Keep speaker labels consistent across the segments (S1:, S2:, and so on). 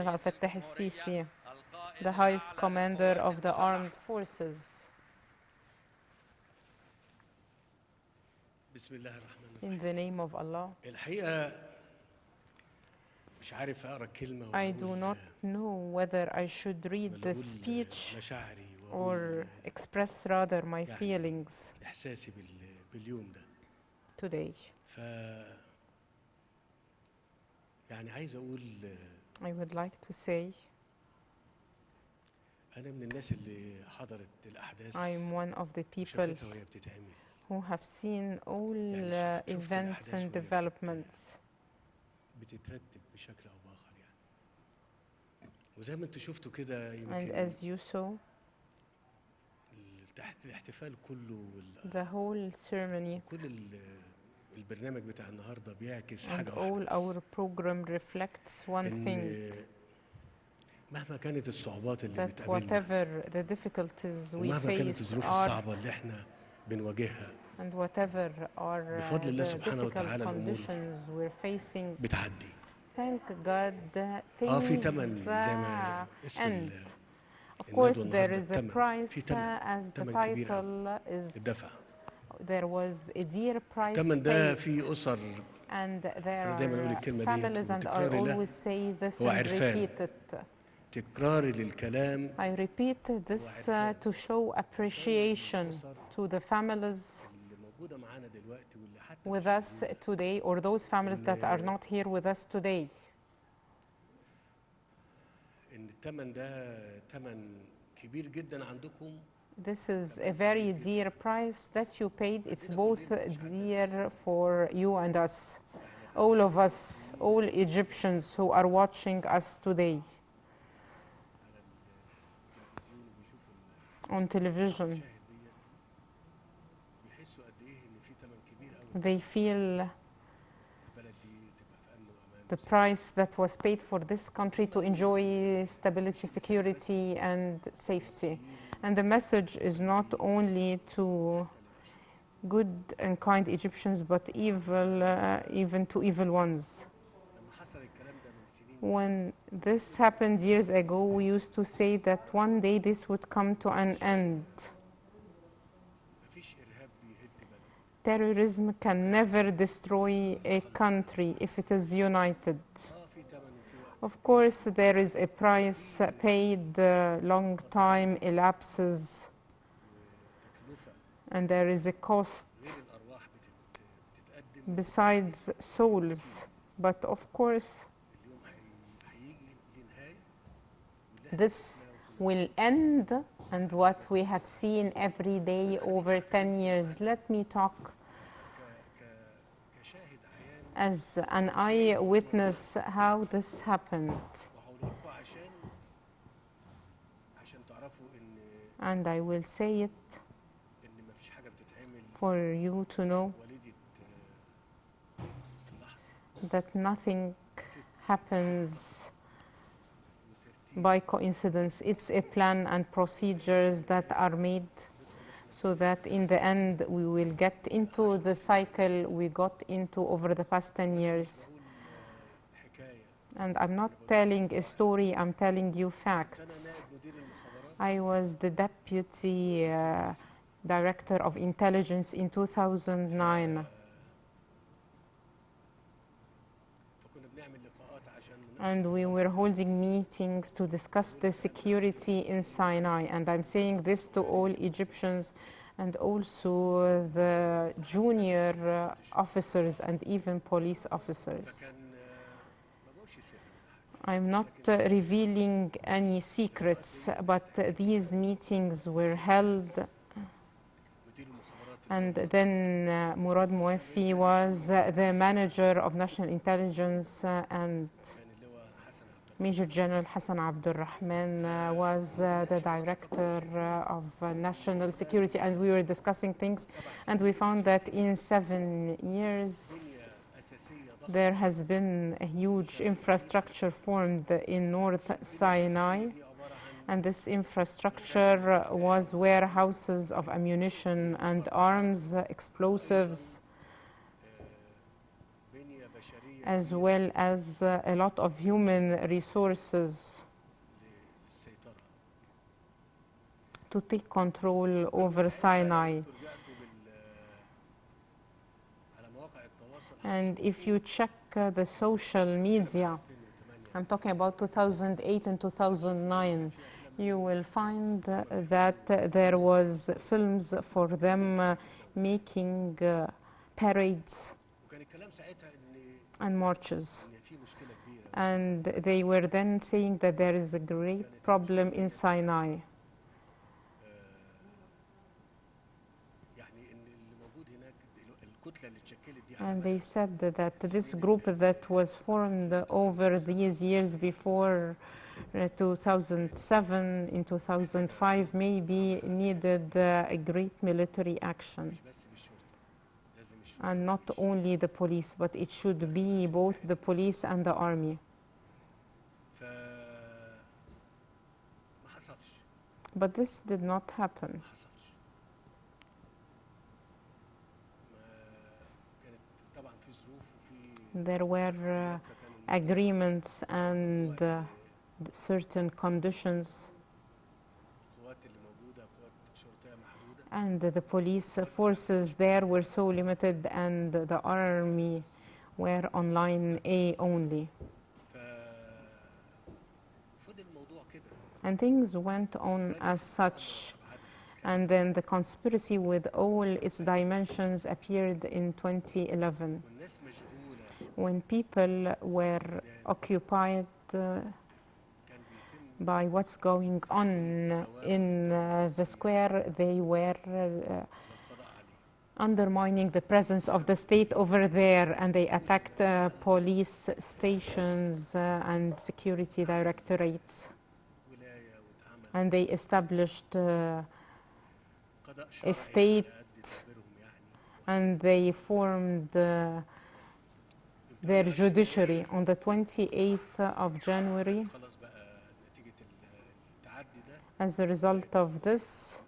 S1: President Al-Fattah al-Sisi, the highest commander of the armed forces. In the name of Allah. I do not know whether I should read the speech or express rather my feelings today. I would like to say I'm one of the people who have seen all events and developments. And as you saw, the whole ceremony and all our program reflects one thing, that whatever the difficulties we face are, and whatever are the difficult conditions we're facing, thank God things end. Of course, there is a price, as the title is, there was a dear price paid, and there are families, and I always say this and repeat it. I repeat this to show appreciation to the families with us today, or those families that are not here with us today. This is a very dear price that you paid. It's both dear for you and us, all of us, all Egyptians who are watching us today on television. They feel the price that was paid for this country to enjoy stability, security, and safety. And the message is not only to good and kind Egyptians, but even to evil ones. When this happened years ago, we used to say that one day this would come to an end. Terrorism can never destroy a country if it is united. Of course, there is a price paid, long time elapses, and there is a cost besides souls. But of course, this will end, and what we have seen every day over 10 years. Let me talk as an eyewitness how this happened. And I will say it for you to know that nothing happens by coincidence. It's a plan and procedures that are made so that in the end we will get into the cycle we got into over the past 10 years. And I'm not telling a story, I'm telling you facts. I was the deputy director of intelligence in 2009. And we were holding meetings to discuss the security in Sinai. And I'm saying this to all Egyptians and also the junior officers and even police officers. I'm not revealing any secrets, but these meetings were held. And then Murad Mouafi was the manager of national intelligence, and Major General Hassan Abdul Rahman was the director of national security, and we were discussing things, and we found that in 7 years there has been a huge infrastructure formed in North Sinai, and this infrastructure was warehouses of ammunition and arms, explosives, as well as a lot of human resources to take control over Sinai. And if you check the social media, I'm talking about 2008 and 2009, you will find that there was films for them making parades and marches. And they were then saying that there is a great problem in Sinai. And they said that this group that was formed over these years before 2007, in 2005, maybe needed a great military action. And not only the police, but it should be both the police and the army. But this did not happen. There were agreements and certain conditions, and the police forces there were so limited, and the army were on line A only. And things went on as such. And then the conspiracy with all its dimensions appeared in 2011. When people were occupied by what's going on in the square, they were undermining the presence of the state over there, and they attacked police stations and security directorates. And they established a state, and they formed their judiciary on the 28th of January. As a result of this,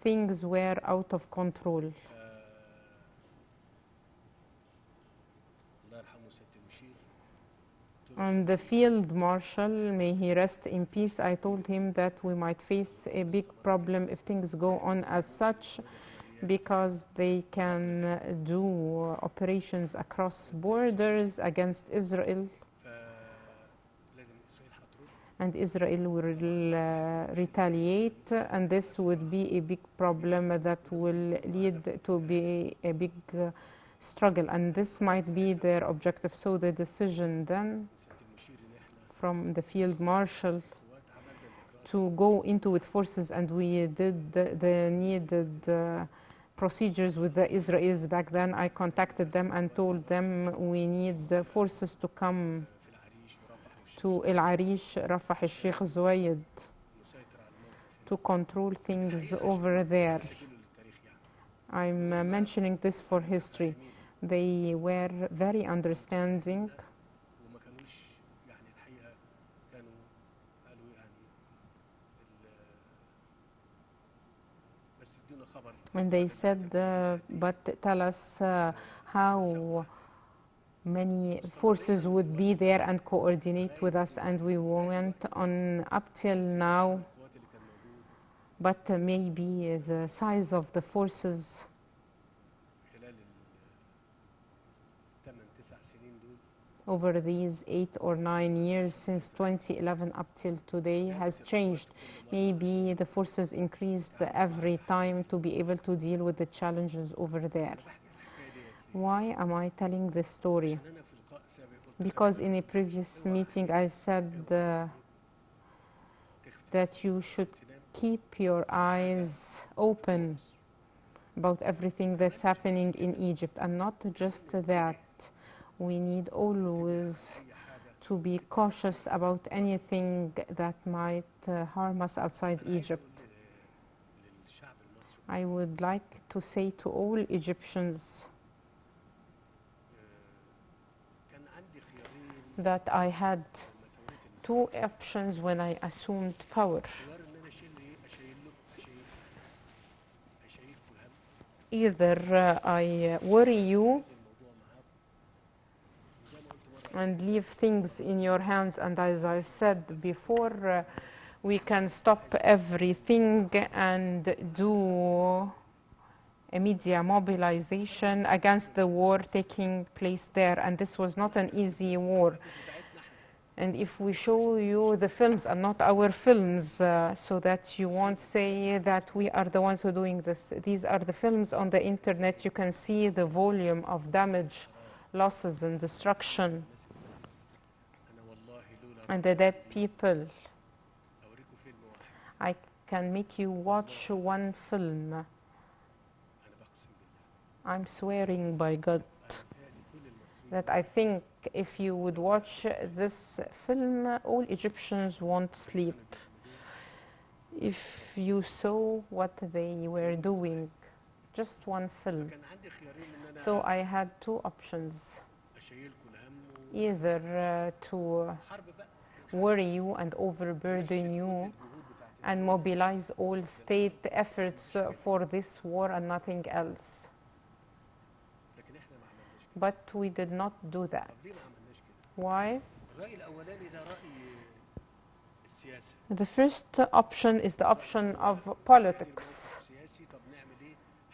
S1: things were out of control. And the field marshal, may he rest in peace, I told him that we might face a big problem if things go on as such, because they can do operations across borders against Israel, and Israel will retaliate, and this would be a big problem that will lead to be a big struggle, and this might be their objective. So the decision then from the field marshal to go into with forces, and we did the needed procedures with the Israelis back then. I contacted them and told them we need the forces to come to El Arish, Rafah, al-Sheikh Zouaid, to control things over there. I'm mentioning this for history. They were very understanding. And they said, but tell us how many forces would be there and coordinate with us. And we went on up till now, but maybe the size of the forces over these 8 or 9 years since 2011 up till today has changed. Maybe the forces increased every time to be able to deal with the challenges over there. Why am I telling this story? Because in a previous meeting I said that you should keep your eyes open about everything that's happening in Egypt, and not just that. We need always to be cautious about anything that might harm us outside Egypt. I would like to say to all Egyptians that I had 2 options when I assumed power. Either I worry you and leave things in your hands. And as I said before, we can stop everything and do a media mobilization against the war taking place there. And this was not an easy war. And if we show you the films and not our films, so that you won't say that we are the ones who are doing this. These are the films on the internet. You can see the volume of damage, losses, and destruction, and the dead people. I can make you watch one film. I'm swearing by God that I think if you would watch this film, all Egyptians won't sleep. If you saw what they were doing, just one film. So I had two options. Either to worry you and overburden you and mobilize all state efforts for this war and nothing else. But we did not do that. Why? The first option is the option of politics.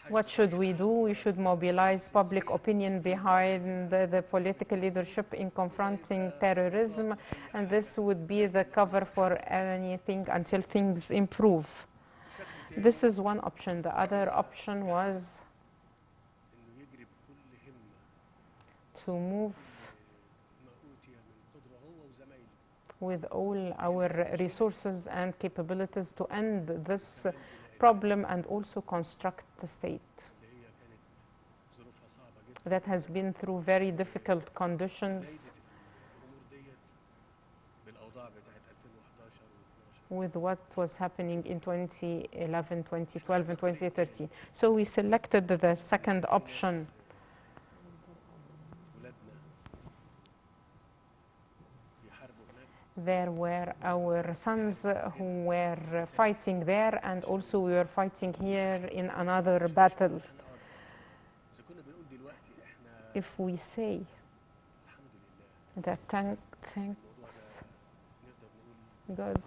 S1: What should we do? We should mobilize public opinion behind the political leadership in confronting terrorism, and this would be the cover for anything until things improve. This is one option. The other option was to move with all our resources and capabilities to end this problem and also construct the state that has been through very difficult conditions with what was happening in 2011, 2012, and 2013. So we selected the second option. There were our sons who were fighting there, and also we were fighting here in another battle. If we say that thanks God,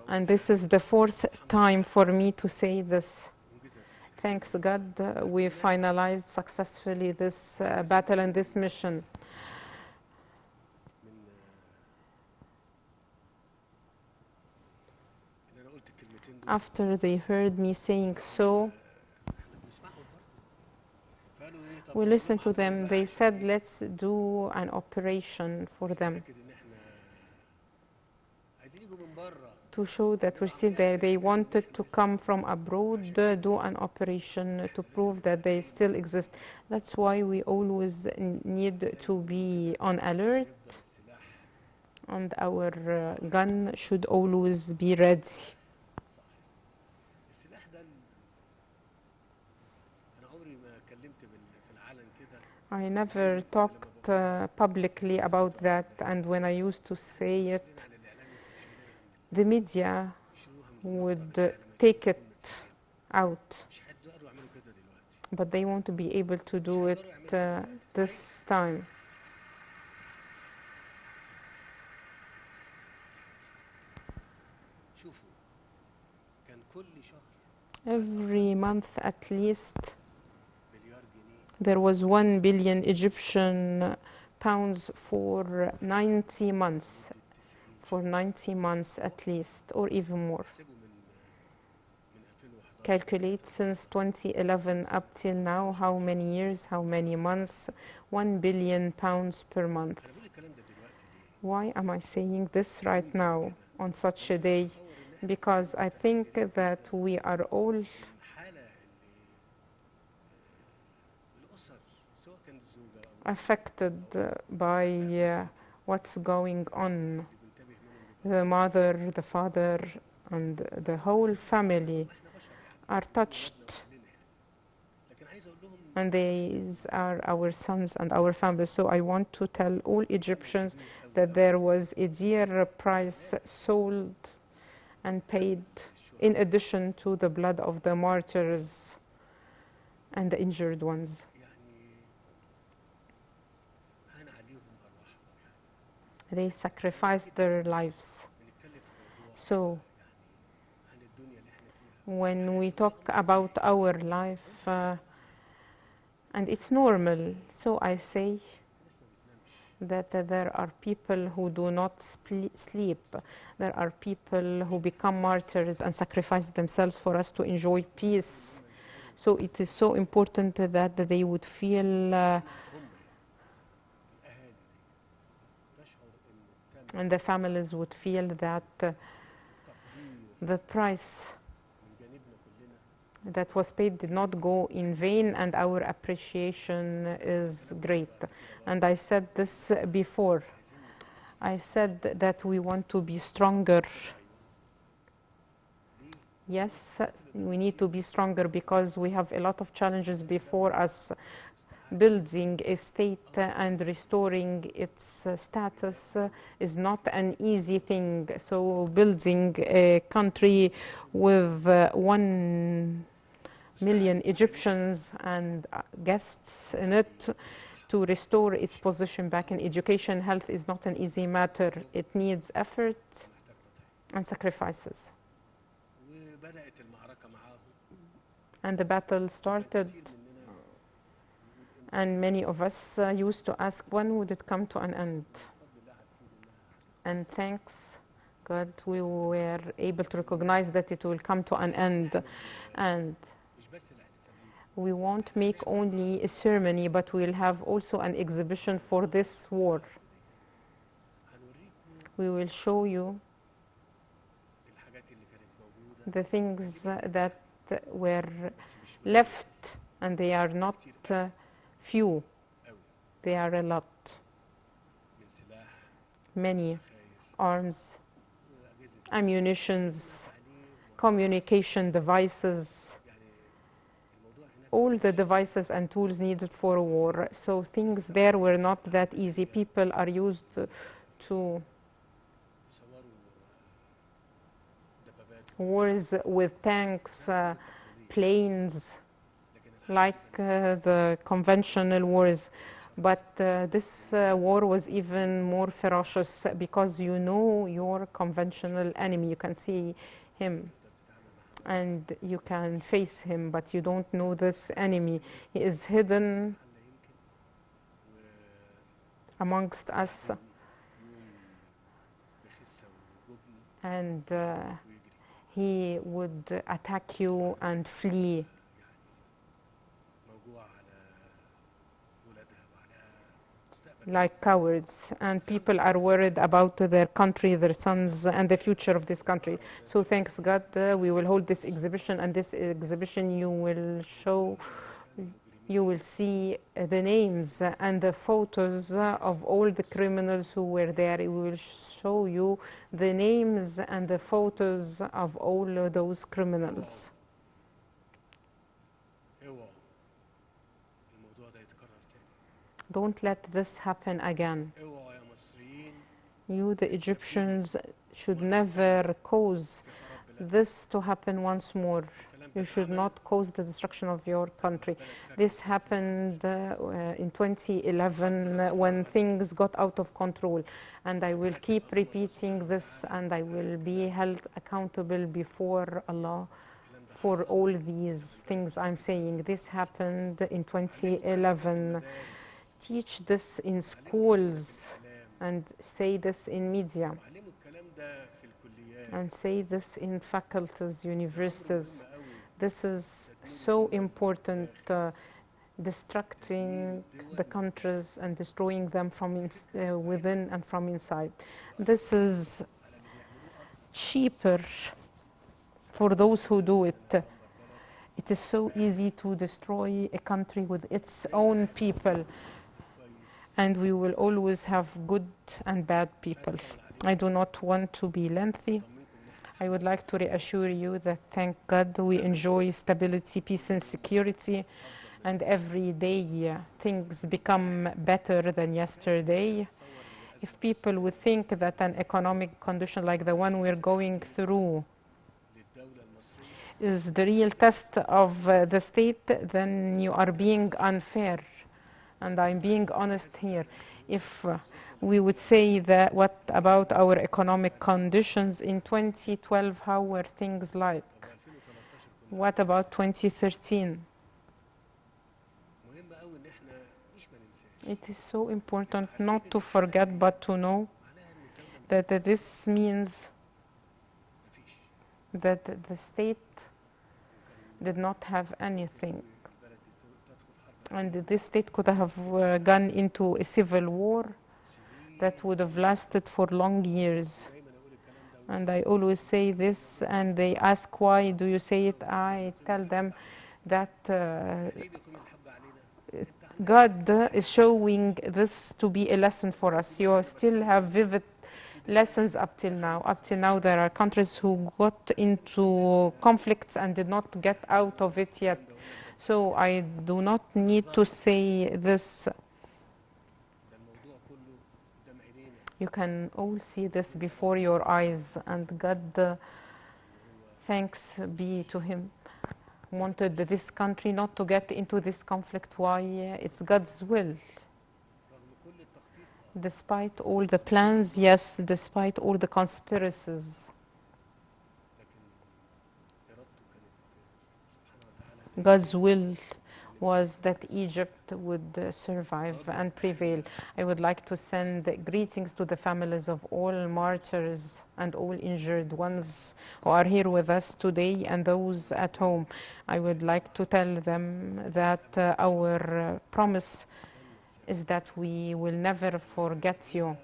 S1: and this is the fourth time for me to say this, thanks God, we finalized successfully this battle and this mission. After they heard me saying so, we listened to them. They said, let's do an operation for them to show that we're still there. They wanted to come from abroad, do an operation to prove that they still exist. That's why we always need to be on alert, and our gun should always be ready. I never talked publicly about that, and when I used to say it, the media would take it out. But they want to be able to do it this time. Every month at least, there was 1 billion Egyptian pounds for 90 months. For 90 months at least, or even more. Calculate since 2011 up till now, how many years, how many months, 1 billion pounds per month. Why am I saying this right now on such a day? Because I think that we are all affected by what's going on. The mother, the father, and the whole family are touched. And these are our sons and our families. So I want to tell all Egyptians that there was a dear price sold and paid in addition to the blood of the martyrs and the injured ones. They sacrificed their lives. So when we talk about our life, and it's normal, so I say that there are people who do not sleep. There are people who become martyrs and sacrifice themselves for us to enjoy peace. So it is so important that they would feel and the families would feel that the price that was paid did not go in vain, and our appreciation is great. And I said this before. I said that we want to be stronger. Yes, we need to be stronger because we have a lot of challenges before us. Building a state and restoring its status is not an easy thing. So building a country with 1 million Egyptians and guests in it to restore its position back in education, health is not an easy matter. It needs effort and sacrifices. And the battle started, and many of us used to ask, when would it come to an end? And thanks God, we were able to recognize that it will come to an end. And we won't make only a ceremony, but we'll have also an exhibition for this war. We will show you the things that were left, and they are not few, they are a lot. Many arms, ammunitions, communication devices, all the devices and tools needed for a war. So things there were not that easy. People are used to wars with tanks, planes, like the conventional wars. But this war was even more ferocious because you know your conventional enemy. You can see him and you can face him, but you don't know this enemy. He is hidden amongst us, and he would attack you and flee. Like cowards, and people are worried about their country, their sons, and the future of this country. So thanks God, we will hold this exhibition, and this exhibition you will see the names and the photos of all the criminals who were there. We will show you the names and the photos of all those criminals. Don't let this happen again. You, the Egyptians, should never cause this to happen once more. You should not cause the destruction of your country. This happened in 2011 when things got out of control. And I will keep repeating this, and I will be held accountable before Allah for all these things I'm saying. This happened in 2011. Teach this in schools and say this in media and say this in faculties, universities. This is so important, destructing the countries and destroying them from within and from inside. This is cheaper for those who do it. It is so easy to destroy a country with its own people. And we will always have good and bad people. I do not want to be lengthy. I would like to reassure you that, thank God, we enjoy stability, peace, and security. And every day things become better than yesterday. If people would think that an economic condition like the one we're going through is the real test of the state, then you are being unfair. And I'm being honest here. If we would say that what about our economic conditions in 2012? How were things like? What about 2013? It is so important not to forget, but to know that this means that the state did not have anything. And this state could have gone into a civil war that would have lasted for long years. And I always say this, and they ask, why do you say it? I tell them that God is showing this to be a lesson for us. You still have vivid lessons up till now. Up till now, there are countries who got into conflicts and did not get out of it yet. So I do not need to say this. You can all see this before your eyes, and God, thanks be to Him, wanted this country not to get into this conflict. Why? It's God's will. Despite all the plans, yes, despite all the conspiracies, God's will was that Egypt would survive and prevail. I would like to send greetings to the families of all martyrs and all injured ones who are here with us today and those at home. I would like to tell them that our promise is that we will never forget you.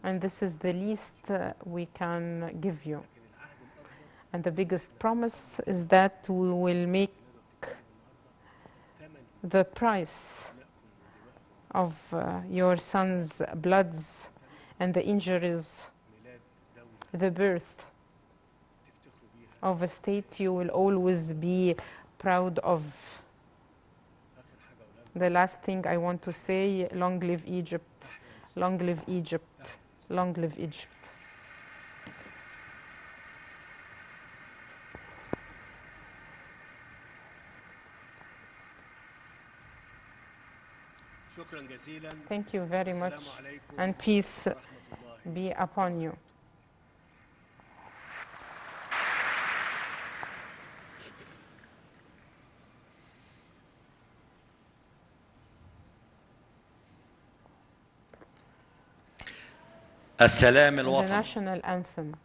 S1: And this is the least we can give you. And the biggest promise is that we will make the price of your sons' bloods and the injuries, the birth of a state you will always be proud of. The last thing I want to say, long live Egypt, long live Egypt, long live Egypt. Thank you very much, and peace be upon you.
S2: السلام
S1: The
S2: الوطني
S1: national anthem.